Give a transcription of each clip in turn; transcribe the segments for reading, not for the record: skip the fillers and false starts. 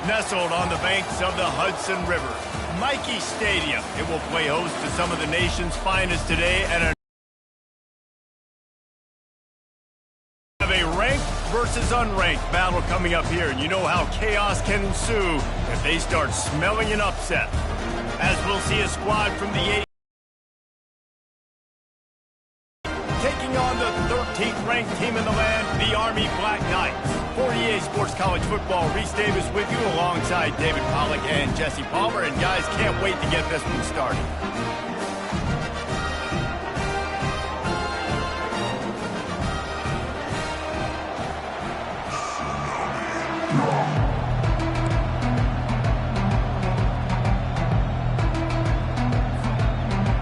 Nestled on the banks of the Hudson River, Michie Stadium. It will play host to some of the nation's finest today and have a ranked versus unranked battle coming up here. And you know how chaos can ensue if they start smelling an upset. As we'll see a squad from the taking on the 13th ranked team in the land, the Army Black Knights. For EA Sports College Football, Reese Davis with you alongside David Pollack and Jesse Palmer. And guys, can't wait to get this one started.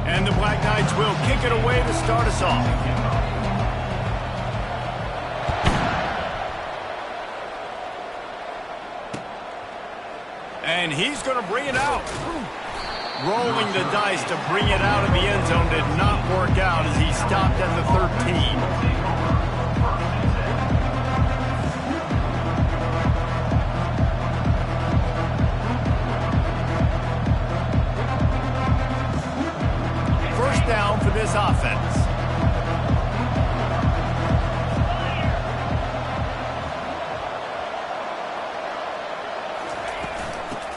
And the Black Knights will kick it away to start us off. And he's going to bring it out. Rolling the dice to bring it out of the end zone did not work out as he stopped at the 13. First down for this offense.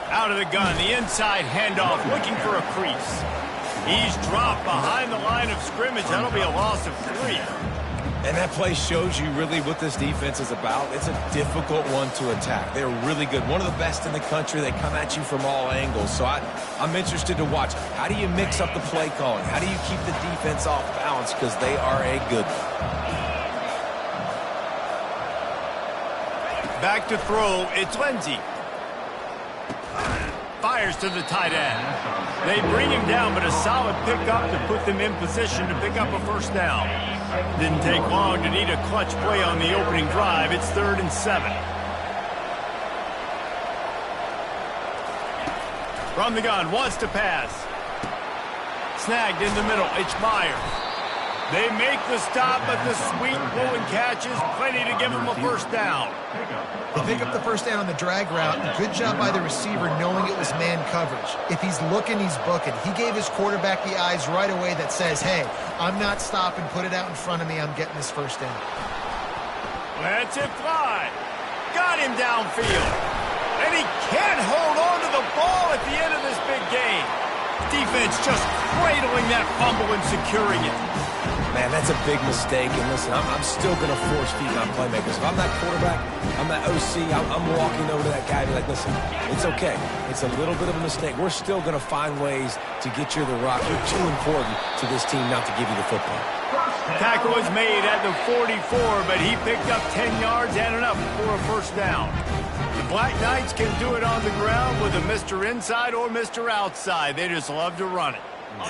Out of the gun, the inside handoff, looking for a crease. He's dropped behind the line of scrimmage. That'll be a loss of 3. And that play shows you really what this defense is about. It's a difficult one to attack. They're really good. One of the best in the country. They come at you from all angles. So I'm interested to watch. How do you mix up the play calling? How do you keep the defense off balance? Because they are a good one. Back to throw, it's Lindsey. Fires to the tight end. They bring him down, but a solid pickup to put them in position to pick up a first down. Didn't take long to need a clutch play on the opening drive. It's 3rd and 7. From the gun, wants to pass. Snagged in the middle, it's Myers. They make the stop, but the sweet blowing catch is plenty to give them a first down. They pick up the first down on the drag route. Good job by the receiver knowing it was man coverage. If he's looking, he's booking. He gave his quarterback the eyes right away that says, hey, I'm not stopping. Put it out in front of me. I'm getting this first down. Lets it fly. Got him downfield. And he can't hold on to the ball at the end of this big game. Defense just cradling that fumble and securing it. Man, that's a big mistake. And listen, I'm still going to force feed my playmakers. If I'm that quarterback, I'm that OC, I'm walking over to that guy and be like, listen, it's okay. It's a little bit of a mistake. We're still going to find ways to get you the rock. You're too important to this team not to give you the football. Tackle was made at the 44, but he picked up 10 yards and enough for a first down. The Black Knights can do it on the ground with a Mr. Inside or Mr. Outside. They just love to run it.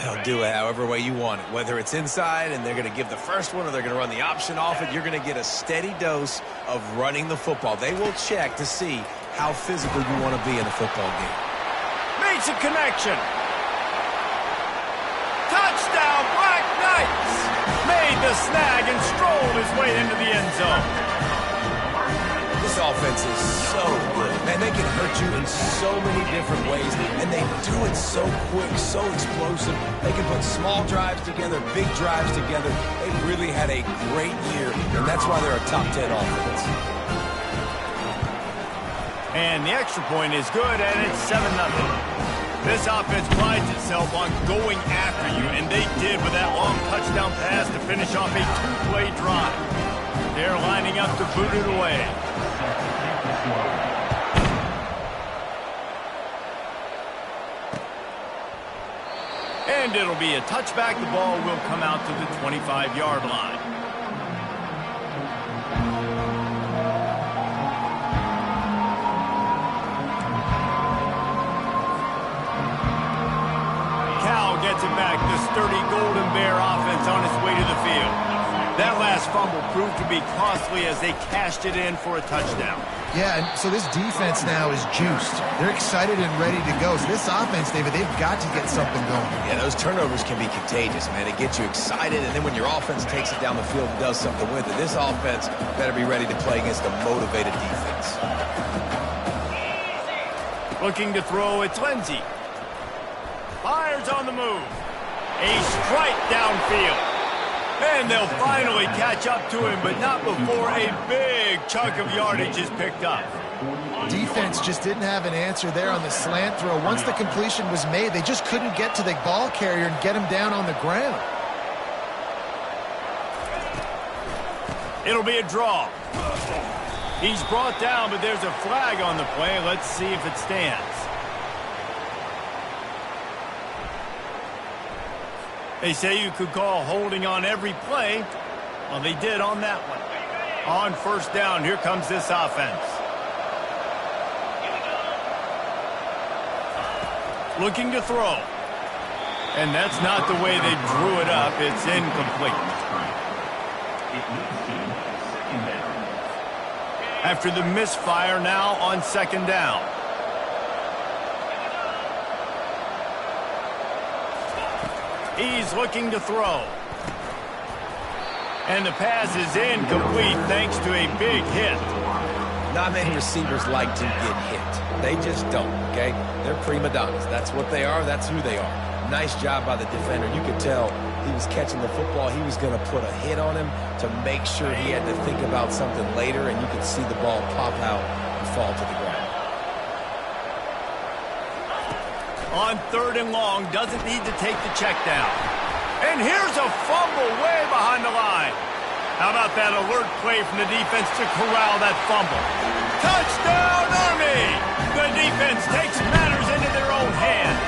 They'll do it however way you want it. Whether it's inside and they're going to give the first one or they're going to run the option off it, you're going to get a steady dose of running the football. They will check to see how physical you want to be in a football game. Makes a connection. Touchdown, Black Knights! Made the snag and strolled his way into the end zone. This offense is so good. Man, they can hurt you in so many different ways, and they do it so quick, so explosive. They can put small drives together, big drives together. They've really had a great year, and that's why they're a top 10 offense. And the extra point is good, and it's 7-0. This offense prides itself on going after you, and they did with that long touchdown pass to finish off a 2-play drive. They're lining up to boot it away. And it'll be a touchback. The ball will come out to the 25-yard line. Cal gets it back. The sturdy Golden Bear offense on its way to the field. That last fumble proved to be costly as they cashed it in for a touchdown. Yeah, and so this defense now is juiced. They're excited and ready to go. So this offense, David, they've got to get something going. Yeah, those turnovers can be contagious, man. It gets you excited, and then when your offense takes it down the field and does something with it, this offense better be ready to play against a motivated defense. Looking to throw, it's Lindsey. Fires on the move. A strike downfield. And they'll finally catch up to him, but not before a big chunk of yardage is picked up. Defense just didn't have an answer there on the slant throw. Once the completion was made, they just couldn't get to the ball carrier and get him down on the ground. It'll be a draw. He's brought down, but there's a flag on the play. Let's see if it stands. They say you could call holding on every play. Well, they did on that one. On first down, here comes this offense. Looking to throw. And that's not the way they drew it up. It's incomplete. After the misfire, now on second down. He's looking to throw. And the pass is incomplete thanks to a big hit. Not many receivers like to get hit. They just don't, okay? They're prima donnas. That's what they are. That's who they are. Nice job by the defender. You could tell he was catching the football. He was going to put a hit on him to make sure he had to think about something later, and you could see the ball pop out and fall to the ground. On third and long, doesn't need to take the check down. And here's a fumble way behind the line. How about that alert play from the defense to corral that fumble? Touchdown, Army! The defense takes matters into their own hands.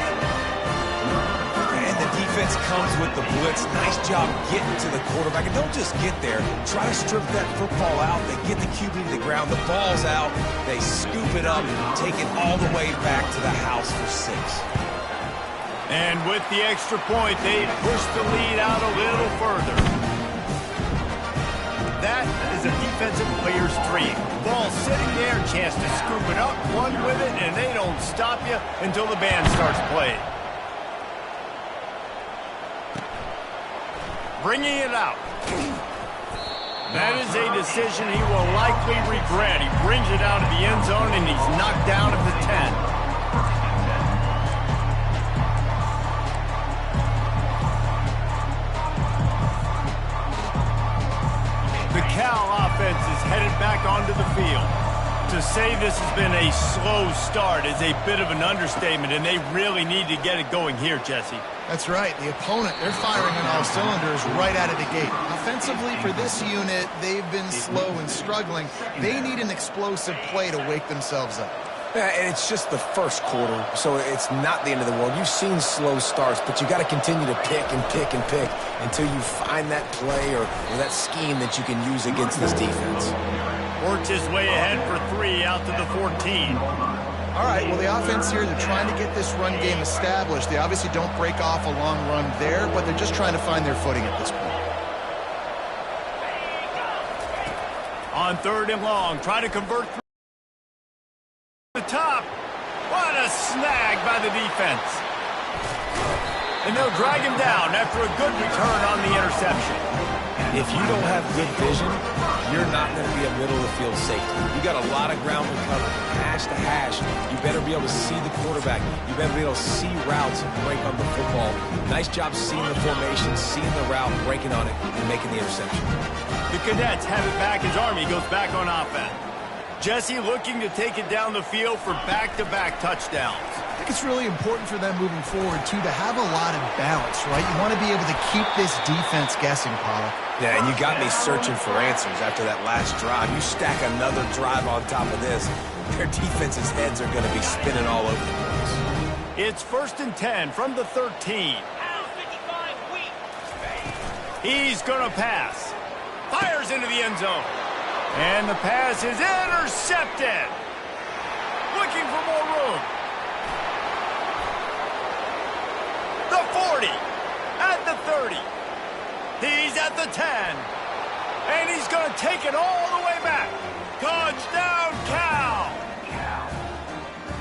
And the defense comes with the blitz. Nice job getting to the quarterback. And don't just get there. Try to strip that football out. They get the QB to the ground. The ball's out. They scoop it up, take it all the way back to the house for 6. And with the extra point, they push the lead out a little further. That is a defensive player's dream. Ball sitting there, chance to scoop it up, run with it, and they don't stop you until the band starts playing. Bringing it out. That is a decision he will likely regret. He brings it out of the end zone, and he's knocked down at the 10. The Cal offense is headed back onto the field. To say this has been a slow start is a bit of an understatement, and they really need to get it going here, Jesse. That's right. The opponent, they're firing on all cylinders right out of the gate. Offensively, for this unit, they've been slow and struggling. They need an explosive play to wake themselves up. Yeah, and it's just the first quarter, so it's not the end of the world. You've seen slow starts, but you got to continue to pick and pick and pick until you find that play or that scheme that you can use against this defense. Worked his way ahead for 3 out to the 14. All right, well, the offense here, they're trying to get this run game established. They obviously don't break off a long run there, but they're just trying to find their footing at this point. On third and long, try to convert the top. What a snag by the defense. And they'll drag him down after a good return on the interception. If you don't have good vision, you're not going to be a middle-of-the-field safety. You got a lot of ground to cover, hash to hash. You better be able to see the quarterback. You better be able to see routes and break on the football. Nice job seeing the formation, seeing the route, breaking on it, and making the interception. The Cadets have it back as Army goes back on offense. Jesse looking to take it down the field for back-to-back touchdowns. I think it's really important for them moving forward, too, to have a lot of balance, right? You want to be able to keep this defense guessing, Pollock. Yeah, and you got me searching for answers after that last drive. You stack another drive on top of this, their defense's heads are going to be spinning all over the place. It's 1st and 10 from the 13. He's going to pass. Fires into the end zone. And the pass is intercepted. Looking for more room. The 40. At the 30. He's at the 10. And he's going to take it all the way back. Touchdown, Cal.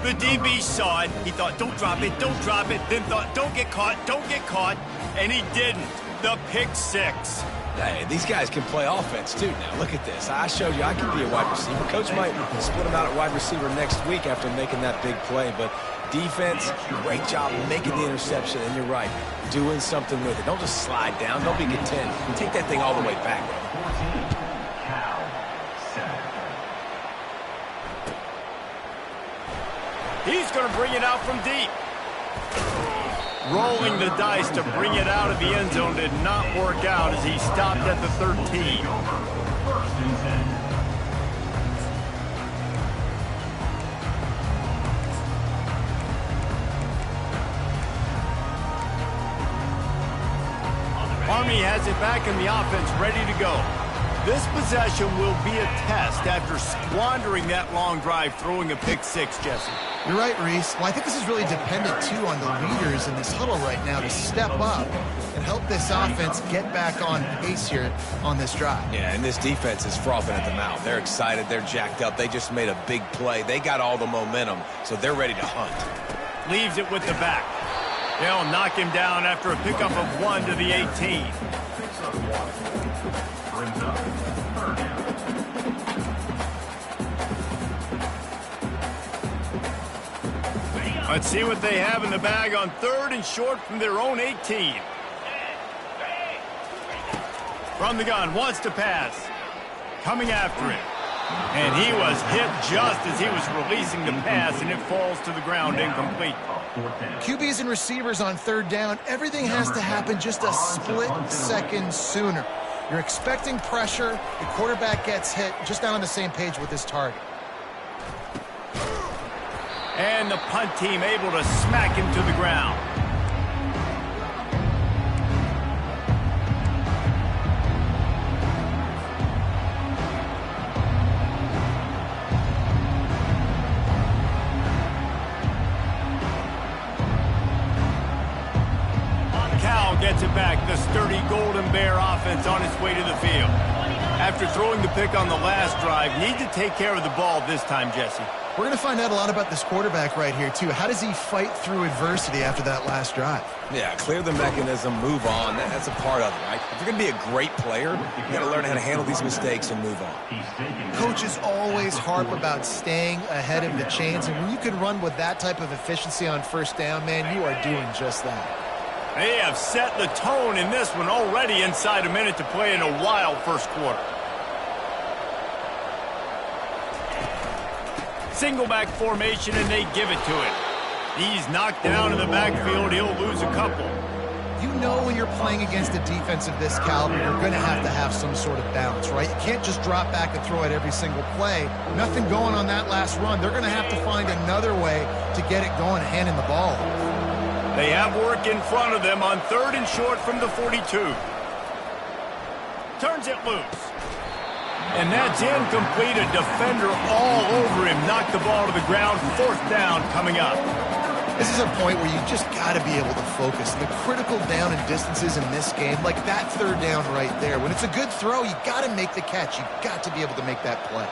The DB saw it. He thought, don't drop it, don't drop it. Then thought, don't get caught, don't get caught. And he didn't. The pick six. Hey, these guys can play offense, too, now. Look at this. I showed you I can be a wide receiver. Coach might split him out at wide receiver next week after making that big play, but defense, great job making the interception, and you're right, doing something with it. Don't just slide down. Don't be content. Take that thing all the way back. He's going to bring it out from deep. Rolling the dice to bring it out of the end zone did not work out as he stopped at the 13. Army has it back in the offense, ready to go. This possession will be a test after squandering that long drive, throwing a pick six, Jesse. You're right, Reese. Well, I think this is really dependent, too, on the leaders in this huddle right now to step up and help this offense get back on pace here on this drive. Yeah, and this defense is frothing at the mouth. They're excited. They're jacked up. They just made a big play. They got all the momentum, so they're ready to hunt. Leaves it with the back. They'll knock him down after a pickup of 1 to the 18. Let's see what they have in the bag on 3rd and short from their own 18. From the gun, wants to pass. Coming after it. And he was hit just as he was releasing the pass, and it falls to the ground incomplete. QBs and receivers on 3rd down, everything has to happen just a split second sooner. You're expecting pressure, the quarterback gets hit, just not on the same page with his target. And the punt team able to smack him to the ground. Cal gets it back. The sturdy Golden Bear offense on its way to the field. After throwing the pick on the last drive, need to take care of the ball this time, Jesse. We're going to find out a lot about this quarterback right here, too. How does he fight through adversity after that last drive? Yeah, clear the mechanism, move on. That's a part of it, right? If you're going to be a great player, you got to learn how to handle these mistakes and move on. Coaches always harp about staying ahead of the chains, and when you can run with that type of efficiency on 1st down, man, you are doing just that. They have set the tone in this one already inside a minute to play in a wild 1st quarter. Single back formation, and they give it to him. He's knocked down in the backfield. He'll lose a couple. You know when you're playing against a defense of this caliber, you're going to have some sort of balance, right? You can't just drop back and throw it every single play. Nothing going on that last run. They're going to have to find another way to get it going, handing the ball. They have work in front of them on 3rd and short from the 42. Turns it loose. And that's incomplete. A defender all over him. Knocked the ball to the ground. 4th down coming up. This is a point where you just got to be able to focus. The critical down and distances in this game, like that 3rd down right there. When it's a good throw, you got to make the catch. You got to be able to make that play.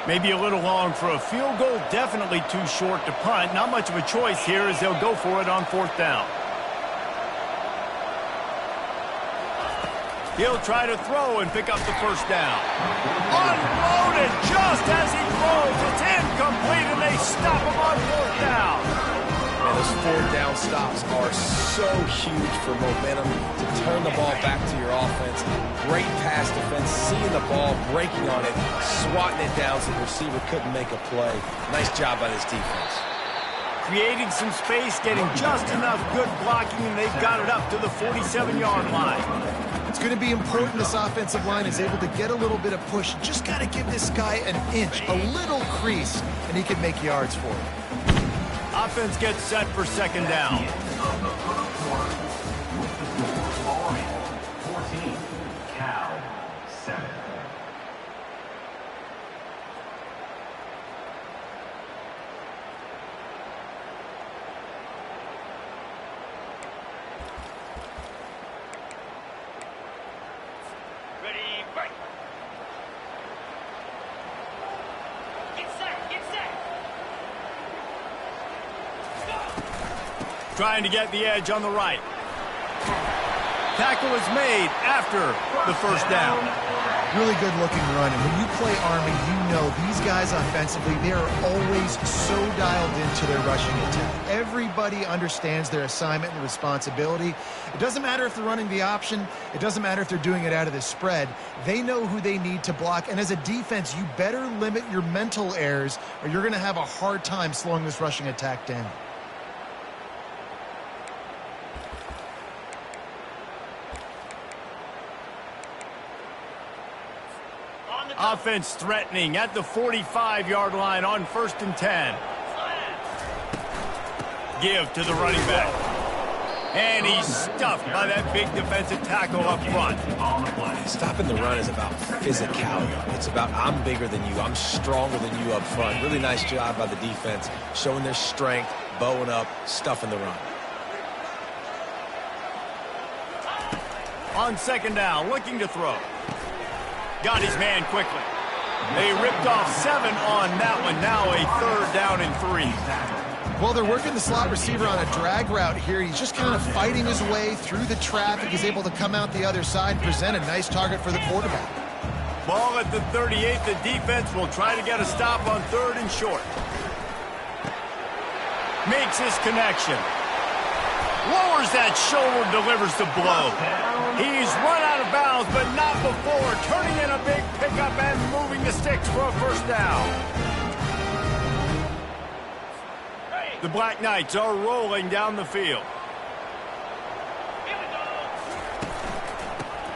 Maybe a little long for a field goal. Definitely too short to punt. Not much of a choice here as they'll go for it on 4th down. He'll try to throw and pick up the 1st down. Unloaded just as he throws. It's incomplete, and they stop him on 4th down. Man, those 4th down stops are so huge for momentum to turn the ball back to your offense. Great pass defense, seeing the ball, breaking on it, swatting it down so the receiver couldn't make a play. Nice job by this defense. Creating some space, getting just enough good blocking, and they've got it up to the 47-yard line. It's going to be important this offensive line is able to get a little bit of push. Just got to give this guy an inch, a little crease, and he can make yards for it. Offense gets set for 2nd down. 14, Cal, 7. Trying to get the edge on the right. Tackle is made after the first down. Really good looking run. And when you play Army, you know these guys offensively, they are always so dialed into their rushing attack. Everybody understands their assignment and responsibility. It doesn't matter if they're running the option. It doesn't matter if they're doing it out of the spread. They know who they need to block. And as a defense, you better limit your mental errors or you're going to have a hard time slowing this rushing attack down. Offense threatening at the 45-yard line on 1st and 10. Give to the running back. And he's stuffed by that big defensive tackle up front. Stopping the run is about physicality. It's about I'm bigger than you. I'm stronger than you up front. Really nice job by the defense, showing their strength, bowing up, stuffing the run. On 2nd down, looking to throw. Got his man quickly. They ripped off 7 on that one. Now a 3rd down and 3. Well, they're working the slot receiver on a drag route here. He's just kind of fighting his way through the traffic. He's able to come out the other side and present a nice target for the quarterback. Ball at the 38. The defense will try to get a stop on 3rd and short. Makes his connection. Lowers that shoulder, delivers the blow. He's run out of bounds, but not before. Turning in a big pickup and moving the sticks for a 1st down. The Black Knights are rolling down the field.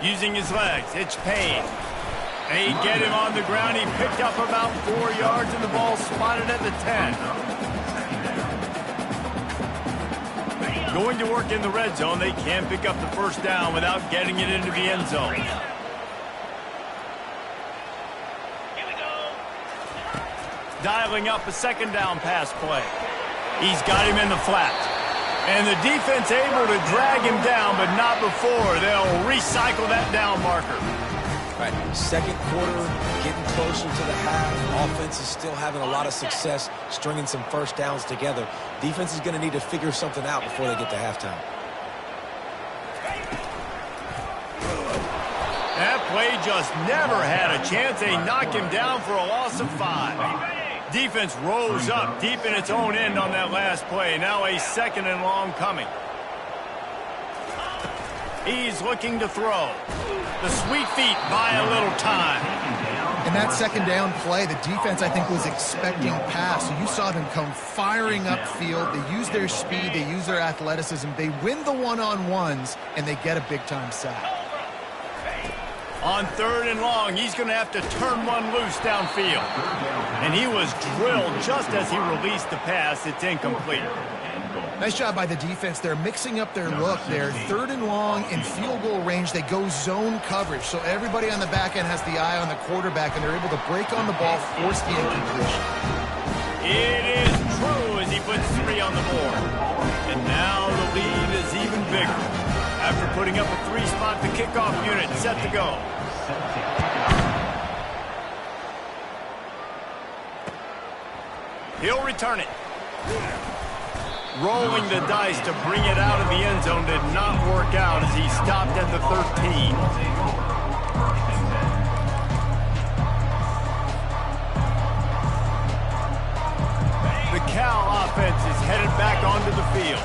Using his legs, it's Payne. They get him on the ground. He picked up about 4 yards, and the ball spotted at the 10. Going to work in the red zone. They can't pick up the 1st down without getting it into the end zone. Dialing up a 2nd down pass play. He's got him in the flat. And the defense able to drag him down, but not before. They'll recycle that down marker. All right, 2nd quarter, getting closer to the half. Offense is still having a lot of success stringing some 1st downs together. Defense is going to need to figure something out before they get to halftime. That play just never had a chance. They knock him down for a loss of 5. Defense rose up deep in its own end on that last play. Now a 2nd and long coming. He's looking to throw. The sweet feet buy a little time. In that 2nd down play, the defense, I think, was expecting pass. So you saw them come firing upfield. They use their speed. They use their athleticism. They win the one-on-ones, and they get a big-time sack. On 3rd and long, he's going to have to turn one loose downfield. And he was drilled just as he released the pass. It's incomplete. Nice job by the defense. They're mixing up their look. They're 3rd and long in field goal range. They go zone coverage. So everybody on the back end has the eye on the quarterback, and they're able to break on the ball, force the incompletion. It is true as he puts 3 on the board. And now the lead is even bigger. After putting up a 3-spot, the kickoff unit set to go. He'll return it. Rolling the dice to bring it out of the end zone did not work out as he stopped at the 13. The Cal offense is headed back onto the field.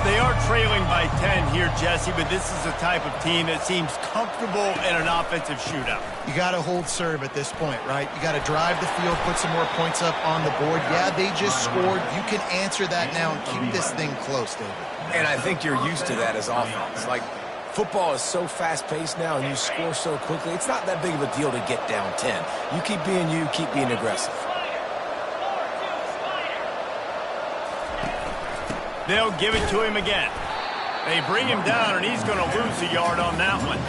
They are trailing by 10 here, Jesse, but this is the type of team that seems comfortable in an offensive shootout. You got to hold serve at this point, right? You got to drive the field, put some more points up on the board. Yeah, they just scored. You can answer that now and keep this thing close, David. And I think you're used to that as offense. Like, football is so fast-paced now, and you score so quickly. It's not that big of a deal to get down 10. You keep being you, keep being aggressive. They'll give it to him again. They bring him down, and he's going to lose a yard on that one.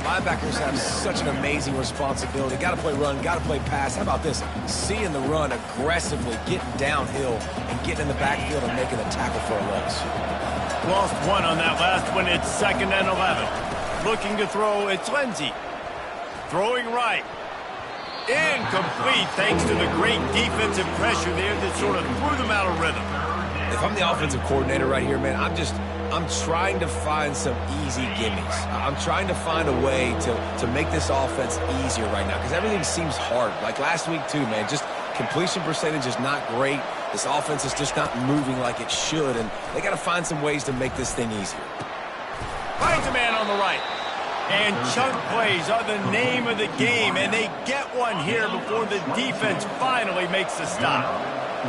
Linebackers have such an amazing responsibility. Got to play run, got to play pass. How about this? Seeing the run aggressively, getting downhill, and getting in the backfield and making a tackle for a loss. Lost 1 on that last one. It's 2nd and 11. Looking to throw, it's Lindsey. Throwing right. Incomplete thanks to the great defensive pressure there that sort of threw them out of rhythm. If I'm the offensive coordinator right here, man, I'm trying to find some easy gimmies. I'm trying to find a way to make this offense easier right now because everything seems hard. Like last week too, man, just completion percentage is not great. This offense is just not moving like it should, and they got to find some ways to make this thing easier. Finds a man on the right. And chunk plays are the name of the game, and they get one here before the defense finally makes the stop.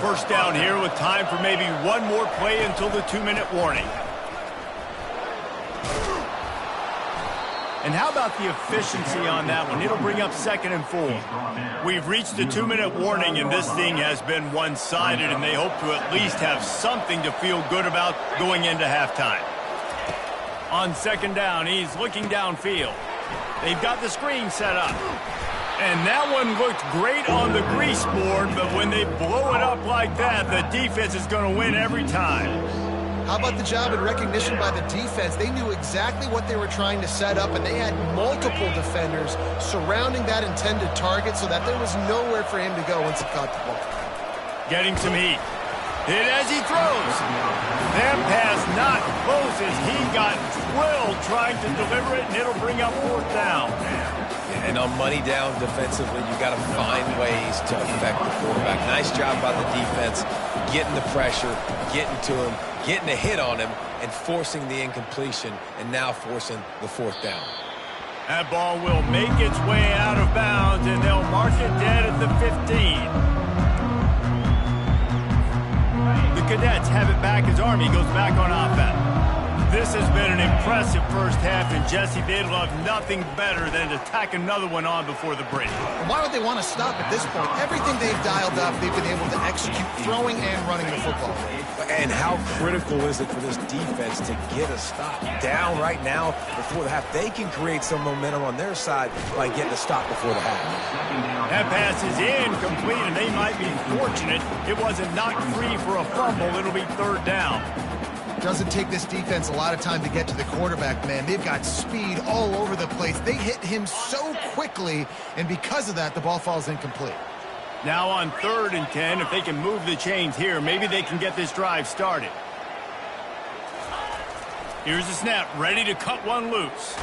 First down here with time for maybe one more play until the 2-minute warning. And how about the efficiency on that one? It'll bring up 2nd and 4. We've reached the 2-minute warning, and this thing has been one-sided, and they hope to at least have something to feel good about going into halftime. On 2nd down, he's looking downfield. They've got the screen set up. And that one looked great on the grease board, but when they blow it up like that, the defense is going to win every time. How about the job and recognition by the defense? They knew exactly what they were trying to set up, and they had multiple defenders surrounding that intended target so that there was nowhere for him to go once he caught the ball. Getting some heat. Hit as he throws. That pass not closes. He got drilled trying to deliver it, and it'll bring up 4th down. And on money down defensively, you got to find ways to affect the quarterback. Nice job by the defense, getting the pressure, getting to him, getting a hit on him, and forcing the incompletion, and now forcing the 4th down. That ball will make its way out of bounds, and they'll mark it dead at the 15. The Cadets have it back as Army goes back on offense. This has been an impressive first half, and Jesse, they'd love nothing better than to tack another one on before the break. And why would they want to stop at this point? Everything they've dialed up, they've been able to execute throwing and running the football. And how critical is it for this defense to get a stop down right now before the half? They can create some momentum on their side by getting a stop before the half. That pass is incomplete, and they might be fortunate it wasn't knocked free for a fumble. It'll be 3rd down. Doesn't take this defense a lot of time to get to the quarterback, man. They've got speed all over the place. They hit him so quickly, and because of that, the ball falls incomplete. Now on 3rd and 10, if they can move the chains here, maybe they can get this drive started. Here's the snap, ready to cut one loose.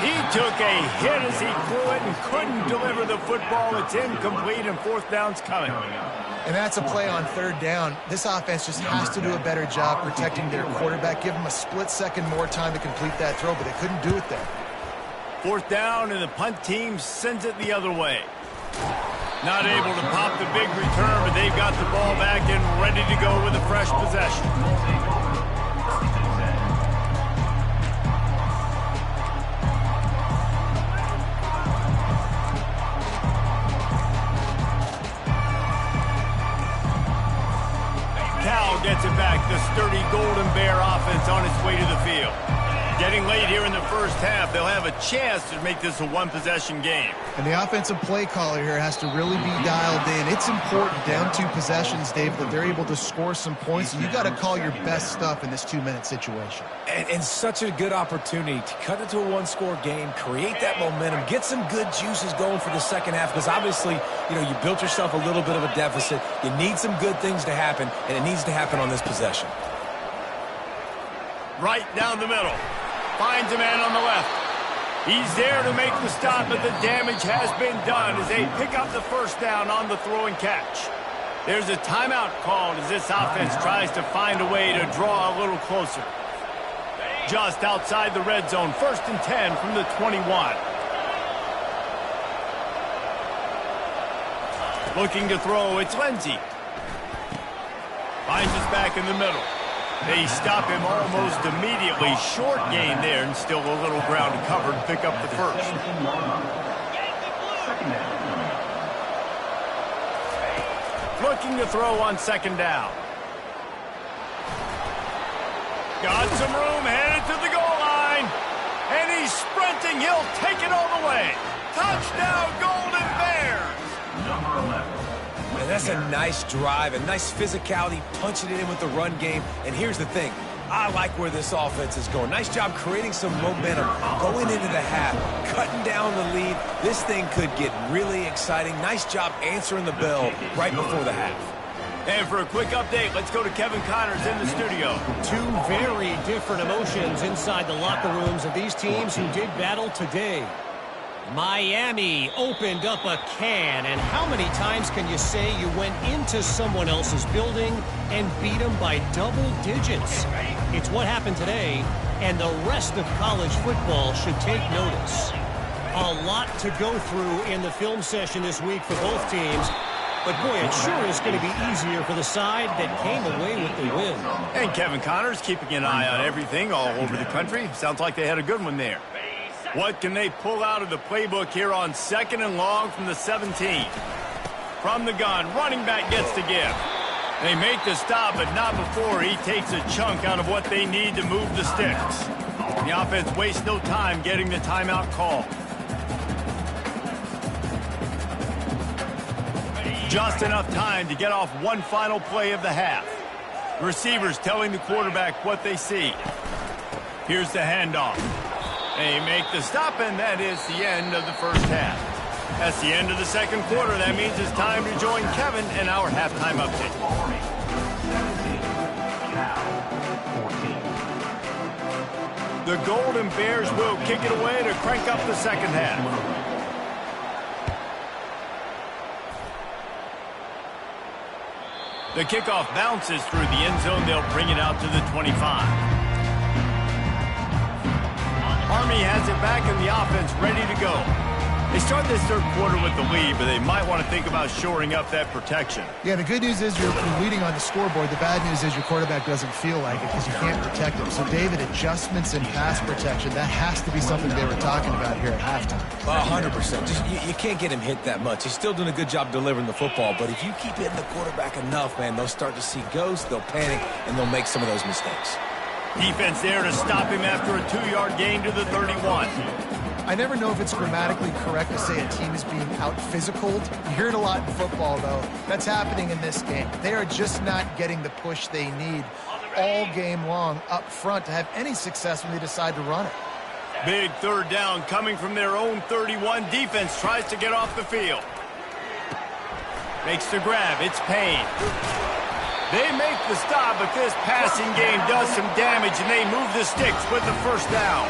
He took a hit as he threw it and couldn't deliver the football. It's incomplete, and 4th down's coming. And that's a play on 3rd down. This offense just has to do a better job protecting their quarterback. Give them a split second more time to complete that throw, but they couldn't do it there. 4th down, and the punt team sends it the other way. Not able to pop the big return, but they've got the ball back and ready to go with a fresh possession. Cal gets it back. The sturdy Golden Bear offense on its way to the field. Getting late here in the first half, they'll have a chance to make this a one-possession game. And the offensive play caller here has to really be dialed in. It's important down 2 possessions, Dave, that they're able to score some points. And you got to call your best stuff in this 2-minute situation. And such a good opportunity to cut it to a 1-score game, create that momentum, get some good juices going for the second half. Because obviously, you know, you built yourself a little bit of a deficit. You need some good things to happen, and it needs to happen on this possession. Right down the middle. Finds a man on the left. He's there to make the stop, but the damage has been done as they pick up the 1st down on the throw and catch. There's a timeout called as this offense tries to find a way to draw a little closer. Just outside the red zone, 1st and 10 from the 21. Looking to throw, it's Lindsey. Finds us back in the middle. They stop him almost immediately. Short gain there, and still a little ground covered. Pick up the 1st. Looking to throw on 2nd down. Got some room, headed to the goal line. And he's sprinting. He'll take it all the way. Touchdown, Golden Bears. Number 11. And that's a nice drive, a nice physicality, punching it in with the run game. And here's the thing. I like where this offense is going. Nice job creating some momentum, going into the half, cutting down the lead. This thing could get really exciting. Nice job answering the bell right before the half. And for a quick update, let's go to Kevin Connors in the studio. Two very different emotions inside the locker rooms of these teams who did battle today. Miami opened up a can, and how many times can you say you went into someone else's building and beat them by double digits? It's what happened today, and the rest of college football should take notice. A lot to go through in the film session this week for both teams. But, boy, it sure is going to be easier for the side that came away with the win. And Kevin Connors keeping an eye on everything all over the country. Sounds like they had a good one there. What can they pull out of the playbook here on 2nd and long from the 17? From the gun, running back gets to give. They make the stop, but not before he takes a chunk out of what they need to move the sticks. The offense wastes no time getting the timeout call. Just enough time to get off one final play of the half. The receivers telling the quarterback what they see. Here's the handoff. They make the stop, and that is the end of the first half. That's the end of the second quarter. That means it's time to join Kevin and our halftime update. 17, Cal 14. The Golden Bears will kick it away to crank up the second half. The kickoff bounces through the end zone. They'll bring it out to the 25. Army has it back in the offense, ready to go. They start this third quarter with the lead, but they might want to think about shoring up that protection. Yeah, the good news is you're leading on the scoreboard. The bad news is your quarterback doesn't feel like it because you can't protect him. So, David, adjustments in pass protection, that has to be something they were talking about here at halftime. 100%. Just, you can't get him hit that much. He's still doing a good job delivering the football, but if you keep hitting the quarterback enough, man, they'll start to see ghosts, they'll panic, and they'll make some of those mistakes. Defense there to stop him after a 2-yard gain to the 31. I never know if it's grammatically correct to say a team is being out-physicaled. You hear it a lot in football, though. That's happening in this game. They are just not getting the push they need all game long up front to have any success when they decide to run it. Big third down coming from their own 31. Defense tries to get off the field. Makes the grab. It's Payne. They make the stop, but this passing game does some damage, and they move the sticks with the first down.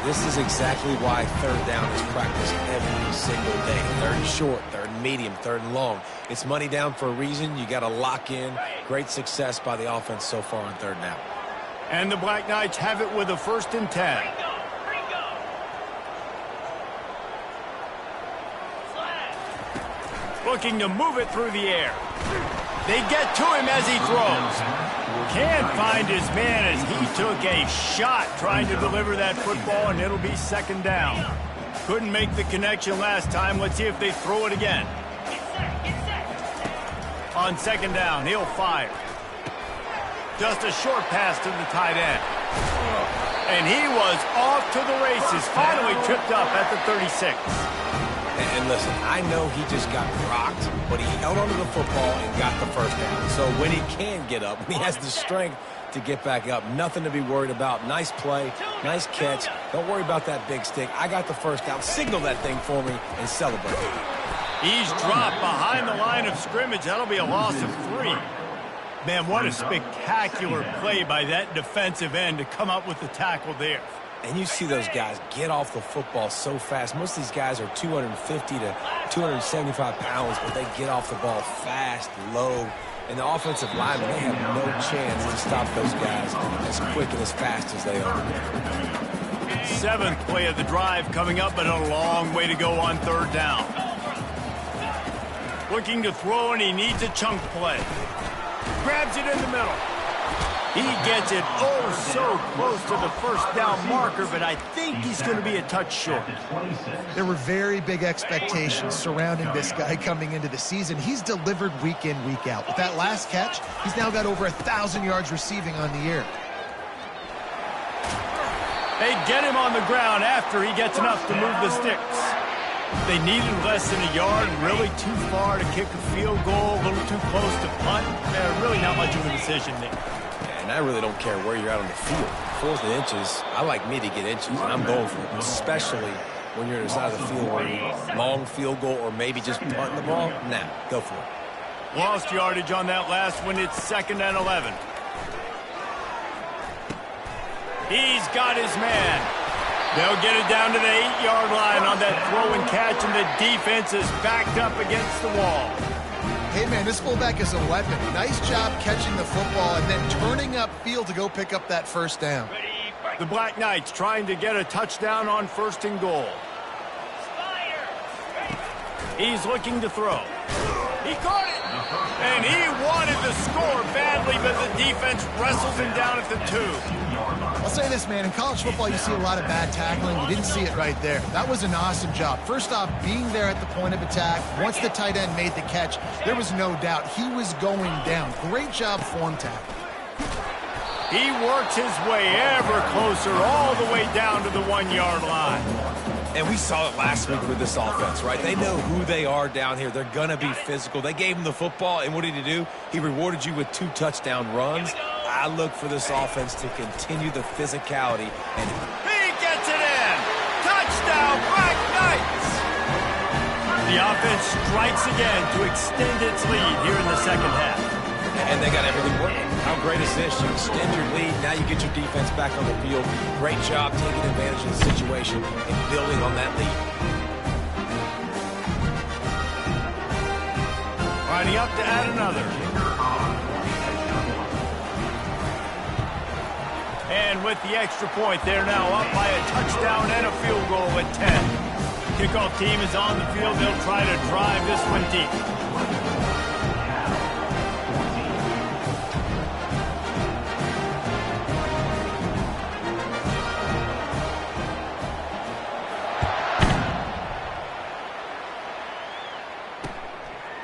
This is exactly why third down is practiced every single day. Third and short, third and medium, third and long. It's money down for a reason. You got to lock in. Great success by the offense so far on third down. And the Black Knights have it with a 1st and 10. Looking to move it through the air. They get to him as he throws. Can't find his man as he took a shot trying to deliver that football, and it'll be 2nd down. Couldn't make the connection last time. Let's see if they throw it again. On 2nd down, he'll fire. Just a short pass to the tight end. And he was off to the races, finally tripped up at the 36. And listen, I know he just got rocked, but he held onto the football and got the first down. So when he can get up, when he has the strength to get back up, nothing to be worried about. Nice play, nice catch. Don't worry about that big stick. I got the first down. Signal that thing for me and celebrate. He's dropped behind the line of scrimmage. That'll be a loss of 3. Man, what a spectacular play by that defensive end to come up with the tackle there. And you see those guys get off the football so fast. Most of these guys are 250 to 275 pounds, but they get off the ball fast, low. And the offensive linemen, they have no chance to stop those guys as quick and as fast as they are. 7th play of the drive coming up, but a long way to go on 3rd down. Looking to throw, and he needs a chunk play. Grabs it in the middle. He gets it oh so close to the first down marker, but I think he's going to be a touch short. There were very big expectations surrounding this guy coming into the season. He's delivered week in, week out. With that last catch, he's now got over 1,000 yards receiving on the year. They get him on the ground after he gets enough to move the sticks. They needed less than a yard, really too far to kick a field goal, a little too close to punt. Really not much of a decision there. And I really don't care where you're out on the field. 4th and inches, I like me to get inches, and I'm going for it, especially when you're on the side of the field where you long field goal or maybe just punting the ball. Nah, go for it. Lost yardage on that last one. It's 2nd and 11. He's got his man. They'll get it down to the 8-yard line on that throw and catch, and the defense is backed up against the wall. Hey, man, this fullback is a weapon. Nice job catching the football and then turning upfield to go pick up that first down. The Black Knights trying to get a touchdown on 1st and goal. He's looking to throw. He caught it! And he wanted to score badly, but the defense wrestles him down at the 2. I'll say this, man. In college football, you see a lot of bad tackling. You didn't see it right there. That was an awesome job. First off, being there at the point of attack. Once the tight end made the catch, there was no doubt he was going down. Great job form tackle. He works his way ever closer all the way down to the 1-yard line. And we saw it last week with this offense, right? They know who they are down here. They're going to be physical. They gave him the football, and what did he do? He rewarded you with 2 touchdown runs. I look for this offense to continue the physicality. And he gets it in! Touchdown, Black Knights! The offense strikes again to extend its lead here in the 2nd half. And they got everything working. How great is this? You extend your lead. Now you get your defense back on the field. Great job taking advantage of the situation and building on that lead. Lining up to add another. And with the extra point, they're now up by a touchdown and a field goal at 10. Kickoff team is on the field. They'll try to drive this one deep.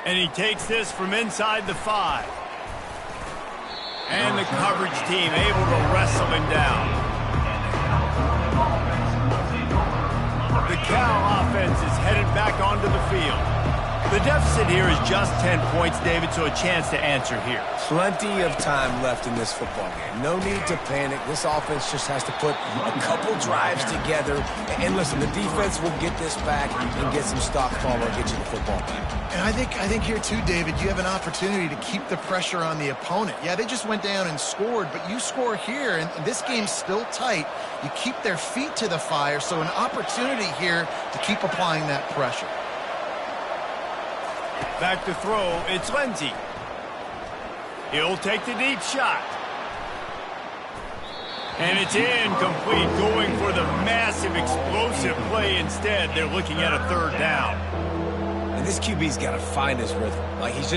And he takes this from inside the 5. And the coverage team able to wrestle him down. The Cal offense is headed back onto the field. The deficit here is just 10 points, David, so a chance to answer here. Plenty of time left in this football game. No need to panic. This offense just has to put a couple drives together. And listen, the defense will get this back and get some stop follow and get you the football back. And I think here too, David, you have an opportunity to keep the pressure on the opponent. Yeah, they just went down and scored, but you score here, and this game's still tight. You keep their feet to the fire, so an opportunity here to keep applying that pressure. Back to throw, it's Lindsey. He'll take the deep shot. And it's incomplete, going for the massive explosive play instead. They're looking at a 3rd down. And this QB's got to find his rhythm. Like, he's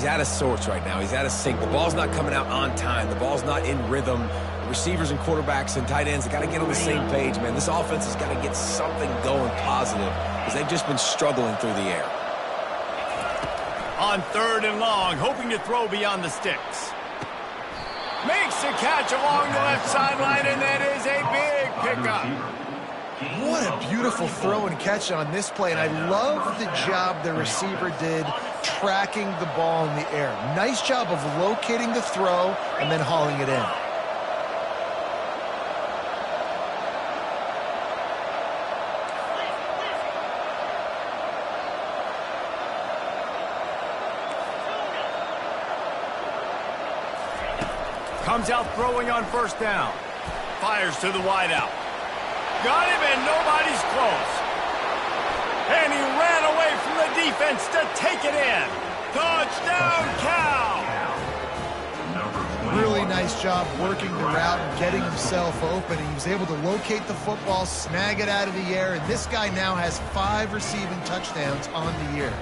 out of sorts right now. He's out of sync. The ball's not coming out on time. The ball's not in rhythm. The receivers and quarterbacks and tight ends have got to get on the same page, man. This offense has got to get something going positive because they've just been struggling through the air. On 3rd and long, hoping to throw beyond the sticks. Makes the catch along the left sideline, and that is a big pickup. What a beautiful throw and catch on this play, and I love the job the receiver did tracking the ball in the air. Nice job of locating the throw and then hauling it in. Comes out throwing on 1st down. Fires to the wideout. Got him, and nobody's close. And he ran away from the defense to take it in. Touchdown, Cal! Really nice job working the route and getting himself open. He was able to locate the football, snag it out of the air, and this guy now has 5 receiving touchdowns on the year.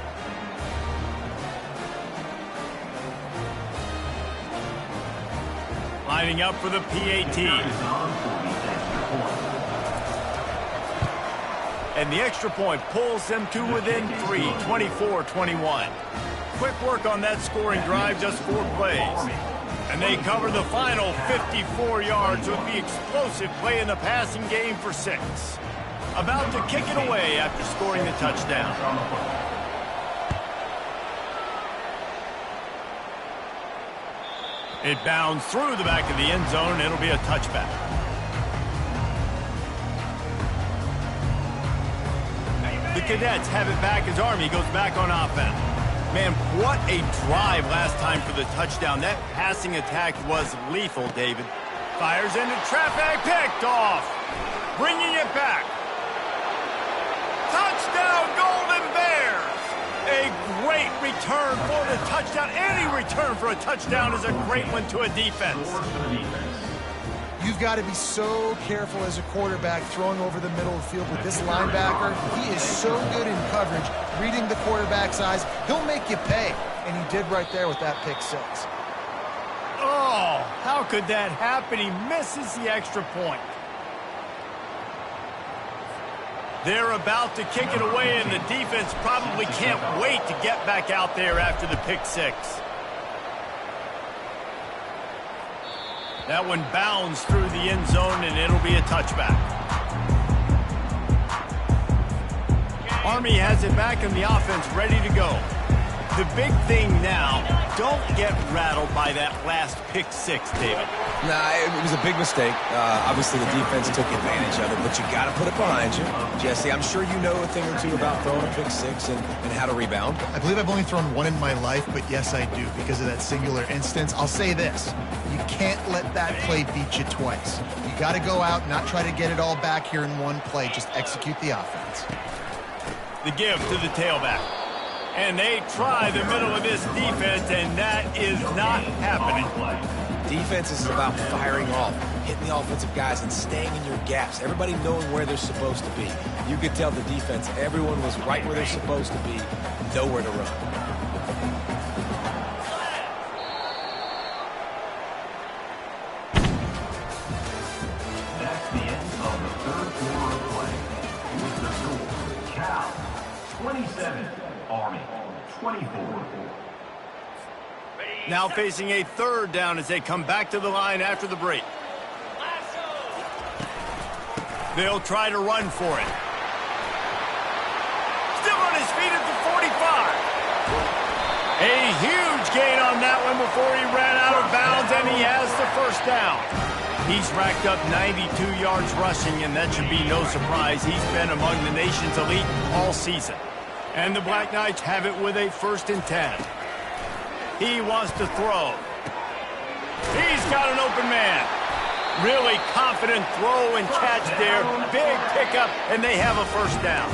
Lining up for the PAT. And the extra point pulls them to within 3, 24-21. Quick work on that scoring drive, just 4 plays. And they cover the final 54 yards with the explosive play in the passing game for 6. About to kick it away after scoring the touchdown. It bounds through the back of the end zone. It'll be a touchback. The Cadets have it back as Army goes back on offense. Man, what a drive last time for the touchdown. That passing attack was lethal, David. Fires into traffic, picked off. Bringing it back. Touchdown, Golden Bears! A great return for the touchdown. Any return for a touchdown is a great one to a defense. You've got to be so careful as a quarterback throwing over the middle of the field with this linebacker. He is so good in coverage, reading the quarterback's eyes. He'll make you pay, and he did right there with that pick six. Oh, how could that happen? He misses the extra point. They're about to kick it away, and the defense probably can't wait to get back out there after the pick six. That one bounds through the end zone, and it'll be a touchback. Army has it back in the offense, ready to go. The big thing now, don't get rattled by that last pick six, David. Nah, it was a big mistake. Obviously, the defense took advantage of it, but you got to put it behind you. Jesse, I'm sure you know a thing or two about throwing a pick six and how to rebound. I believe I've only thrown one in my life, but yes, I do, because of that singular instance. I'll say this. You can't let that play beat you twice. You got to go out, not try to get it all back here in one play. Just execute the offense. The give to the tailback. And they try the middle of this defense, and that is not happening. Defense is about firing off, hitting the offensive guys, and staying in your gaps. Everybody knowing where they're supposed to be. You could tell the defense, everyone was right where they're supposed to be, nowhere to run. That's the end of the third quarter of play. With the score, Cal 27, Army 24. Now facing a third down as they come back to the line after the break. They'll try to run for it. Still on his feet at the 45. A huge gain on that one before he ran out of bounds, and he has the first down. He's racked up 92 yards rushing, and that should be no surprise. He's been among the nation's elite all season. And the Black Knights have it with a 1st and 10. He wants to throw. He's got an open man. Really confident throw and catch there. Big pickup, and they have a first down.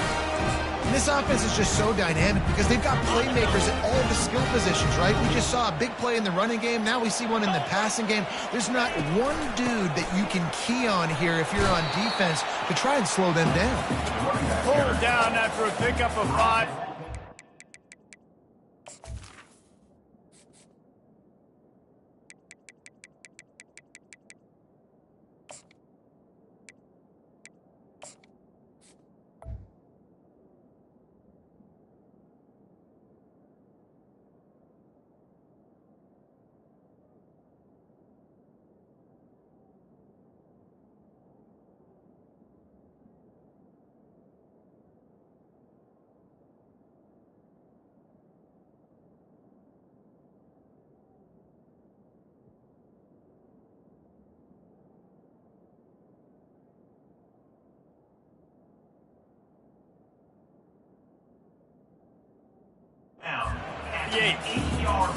And this offense is just so dynamic because they've got playmakers at all the skill positions, right? We just saw a big play in the running game. Now we see one in the passing game. There's not one dude that you can key on here if you're on defense to try and slow them down. Pulled down after a pickup of 5.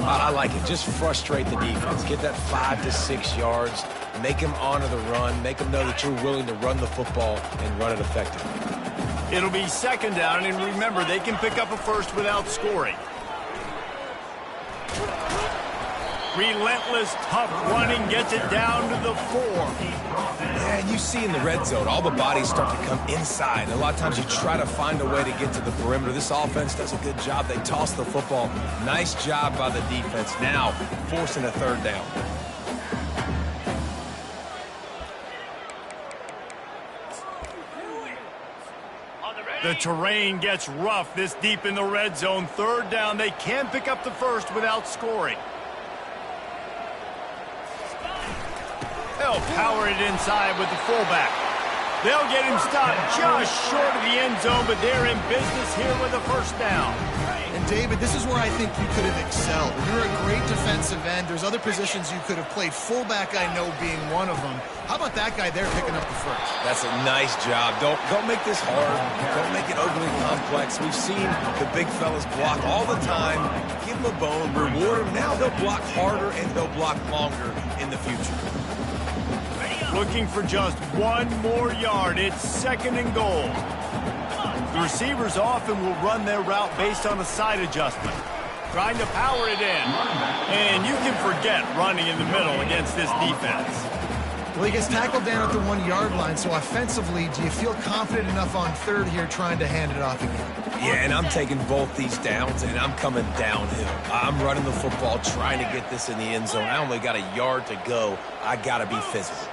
I like it. Just frustrate the defense. Get that 5 to 6 yards. Make them honor the run. Make them know that you're willing to run the football and run it effectively. It'll be 2nd down, and remember, they can pick up a first without scoring. Relentless, tough running gets it down to the 4. Yeah, and you see in the red zone, all the bodies start to come inside. A lot of times you try to find a way to get to the perimeter. This offense does a good job. They toss the football. Nice job by the defense. Now forcing a 3rd down. The terrain gets rough this deep in the red zone. 3rd down. They can pick up the first without scoring. They'll power it inside with the fullback. They'll get him stopped just short of the end zone, but they're in business here with a 1st down. And David, this is where I think you could have excelled. You're a great defensive end. There's other positions you could have played. Fullback, I know, being one of them. How about that guy there picking up the first? That's a nice job. Don't make this hard. Don't make it overly complex. We've seen the big fellas block all the time. Give them a bone, reward them. Now they'll block harder and they'll block longer in the future. Looking for just one more yard. It's 2nd and goal. The receivers often will run their route based on a side adjustment, trying to power it in. And you can forget running in the middle against this defense. Well, he gets tackled down at the 1-yard line, so offensively, do you feel confident enough on 3rd here trying to hand it off again? Yeah, and I'm taking both these downs, and I'm coming downhill. I'm running the football, trying to get this in the end zone. I only got a yard to go. I got to be physical.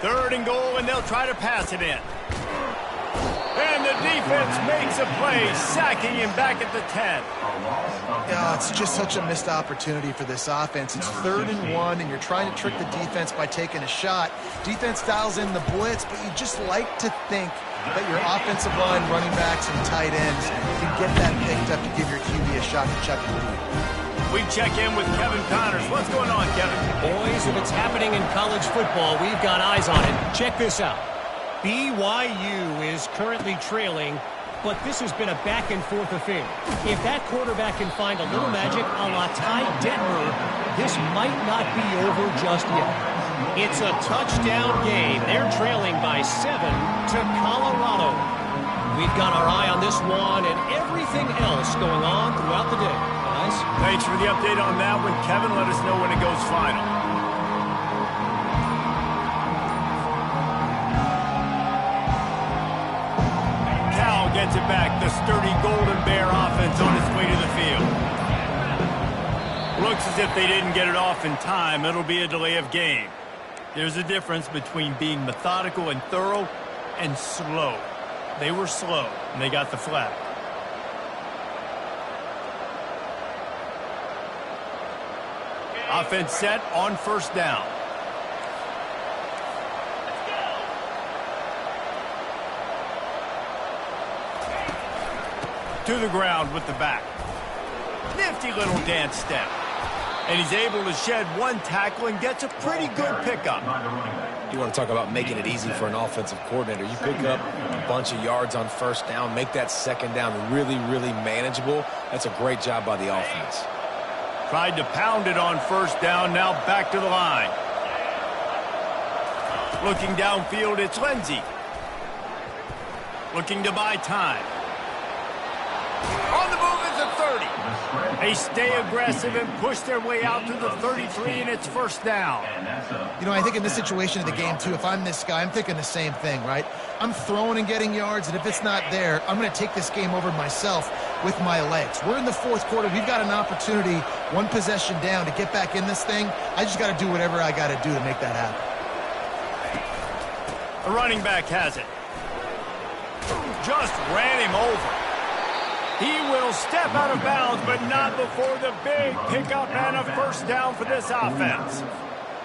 3rd and goal, and they'll try to pass it in. And the defense makes a play, sacking him back at the 10. Yeah, it's just such a missed opportunity for this offense. It's 3rd and 1, and you're trying to trick the defense by taking a shot. Defense dials in the blitz, but you just like to think that your offensive line, running backs, and tight ends can get that picked up to give your QB a shot to check the lead. We check in with Kevin Connors. What's going on, Kevin? Boys, if it's happening in college football, we've got eyes on it. Check this out. BYU is currently trailing, but this has been a back-and-forth affair. If that quarterback can find a little magic a la Ty Detmer, this might not be over just yet. It's a touchdown game. They're trailing by 7 to Colorado. We've got our eye on this one and everything else going on throughout the day. Guys? Thanks for the update on that one, Kevin. Let us know when it goes final. Gets it back. The sturdy Golden Bear offense on its way to the field. Looks as if they didn't get it off in time. It'll be a delay of game. There's a difference between being methodical and thorough and slow. They were slow, and they got the flag. Offense set on 1st down. To the ground with the back. Nifty little dance step. And he's able to shed one tackle and gets a pretty good pickup. You want to talk about making it easy for an offensive coordinator. You pick up a bunch of yards on 1st down, make that 2nd down really, really manageable. That's a great job by the offense. Tried to pound it on 1st down, now back to the line. Looking downfield, it's Lindsey. Looking to buy time. On the move is the 30. They stay aggressive and push their way out to the 33, and it's 1st down. You know, I think in this situation of the game, too, if I'm this guy, I'm thinking the same thing, right? I'm throwing and getting yards, and if it's not there, I'm going to take this game over myself with my legs. We're in the 4th quarter. We've got an opportunity, 1 possession down, to get back in this thing. I just got to do whatever I got to do to make that happen. The running back has it. Just ran him over. He will step out of bounds, but not before the big pickup and a 1st down for this offense.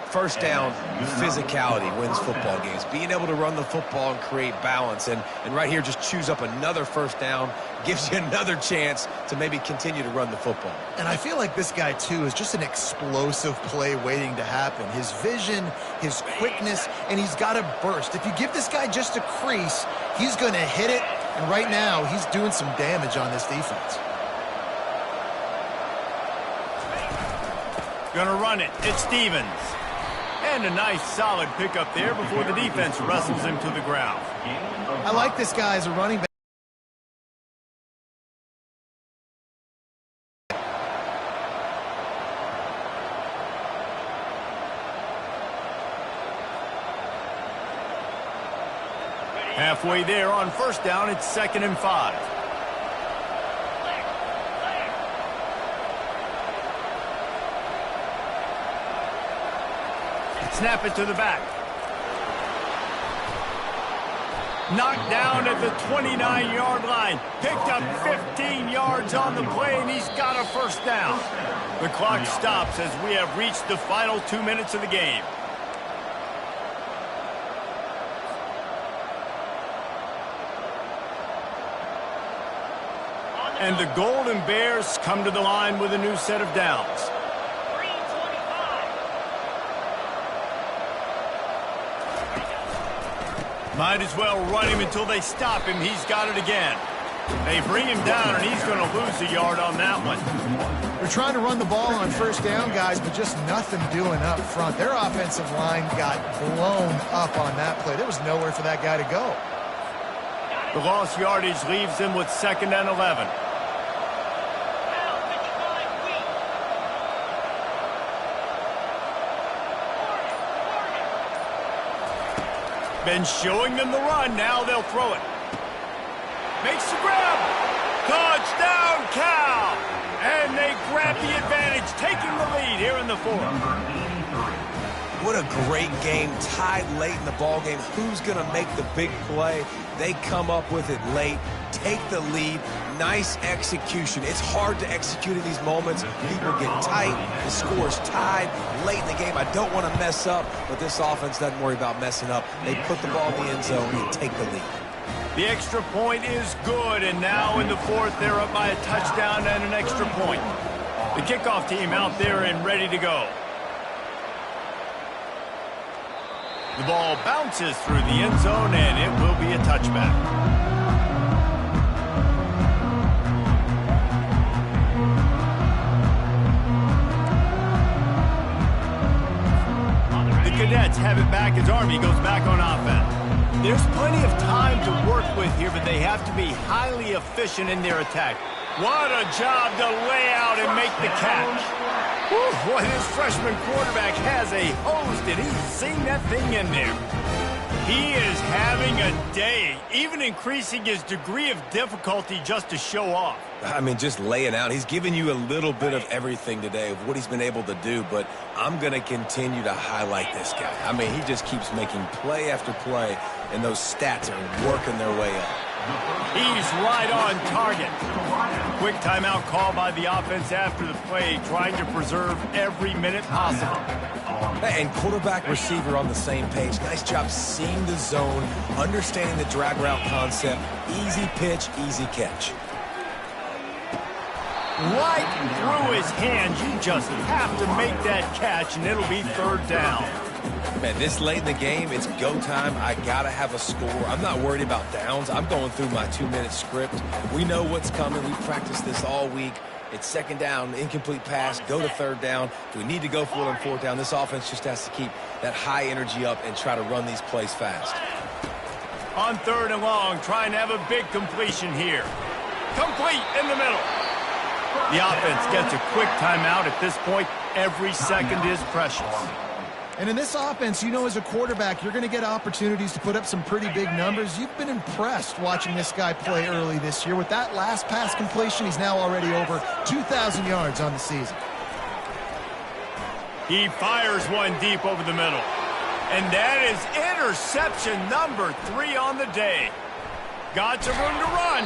1st down, physicality wins football games. Being able to run the football and create balance. And right here, just choose up another 1st down, gives you another chance to maybe continue to run the football. And I feel like this guy, too, is just an explosive play waiting to happen. His vision, his quickness, and he's got a burst. If you give this guy just a crease, he's going to hit it. And right now, he's doing some damage on this defense. Gonna run it. It's Stevens. And a nice solid pickup there before the defense wrestles him to the ground. I like this guy as a running back. Halfway there on 1st down, it's 2nd and 5. Snap it to the back. Knocked down at the 29-yard line. Picked up 15 yards on the play, and he's got a 1st down. The clock stops as we have reached the final 2 minutes of the game. And the Golden Bears come to the line with a new set of downs. Might as well run him until they stop him. He's got it again. They bring him down, and he's going to lose a yard on that one. They're trying to run the ball on first down, guys, but just nothing doing up front. Their offensive line got blown up on that play. There was nowhere for that guy to go. The lost yardage leaves them with 2nd and 11. Been showing them the run. Now they'll throw it. Makes the grab. Touchdown, Cal. And they grab the advantage, taking the lead here in the 4th. What a great game, tied late in the ball game. Who's going to make the big play? They come up with it late, take the lead. Nice execution. It's hard to execute in these moments. People get tight. The score's tied late in the game. I don't want to mess up, but this offense doesn't worry about messing up. They put the ball in the end zone and take the lead. The extra point is good, and now in the 4th, they're up by a touchdown and an extra point. The kickoff team out there and ready to go. The ball bounces through the end zone, and it will be a touchback. The Cadets have it back as Army goes back on offense. There's plenty of time to work with here, but they have to be highly efficient in their attack. What a job to lay out and make the catch. Whew, boy, this freshman quarterback has a hose. Did he sing that thing in there? He is having a day, even increasing his degree of difficulty just to show off. I mean, just laying out. He's given you a little bit of everything today of what he's been able to do, but I'm going to continue to highlight this guy. I mean, he just keeps making play after play, and those stats are working their way up. He's right on target. Quick timeout call by the offense after the play, trying to preserve every minute possible. And quarterback receiver on the same page. Nice job seeing the zone, understanding the drag route concept. Easy pitch, easy catch. Right through his hands. You just have to make that catch, and it'll be 3rd down. Man, this late in the game, it's go time. I got to have a score. I'm not worried about downs. I'm going through my 2-minute script. We know what's coming. We practiced this all week. It's 2nd down, incomplete pass, go to 3rd down. If we need to go for it on 4th down, this offense just has to keep that high energy up and try to run these plays fast. On 3rd and long, trying to have a big completion here. Complete in the middle. The offense gets a quick timeout. At this point, every second is precious. And in this offense, you know, as a quarterback, you're going to get opportunities to put up some pretty big numbers. You've been impressed watching this guy play early this year. With that last pass completion, he's now already over 2,000 yards on the season. He fires one deep over the middle. And that is interception number 3 on the day. Got some room to run.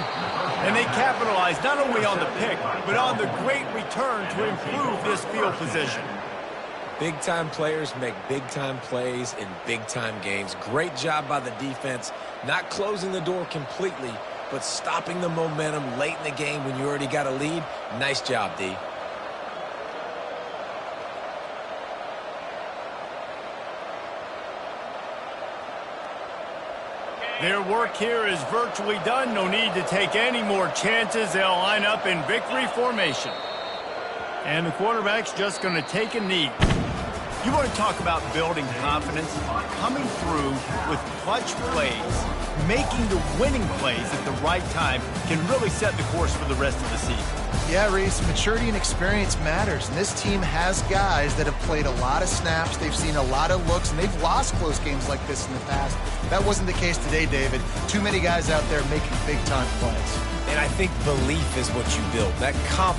And they capitalize not only on the pick, but on the great return to improve this field position. Big-time players make big-time plays in big-time games. Great job by the defense, not closing the door completely, but stopping the momentum late in the game when you already got a lead. Nice job, D. Their work here is virtually done. No need to take any more chances. They'll line up in victory formation. And the quarterback's just going to take a knee. You want to talk about building confidence? Coming through with clutch plays, making the winning plays at the right time can really set the course for the rest of the season. Yeah, Reese, maturity and experience matters. And this team has guys that have played a lot of snaps. They've seen a lot of looks, and they've lost close games like this in the past. That wasn't the case today, David. Too many guys out there making big-time plays. And I think belief is what you build. That confidence.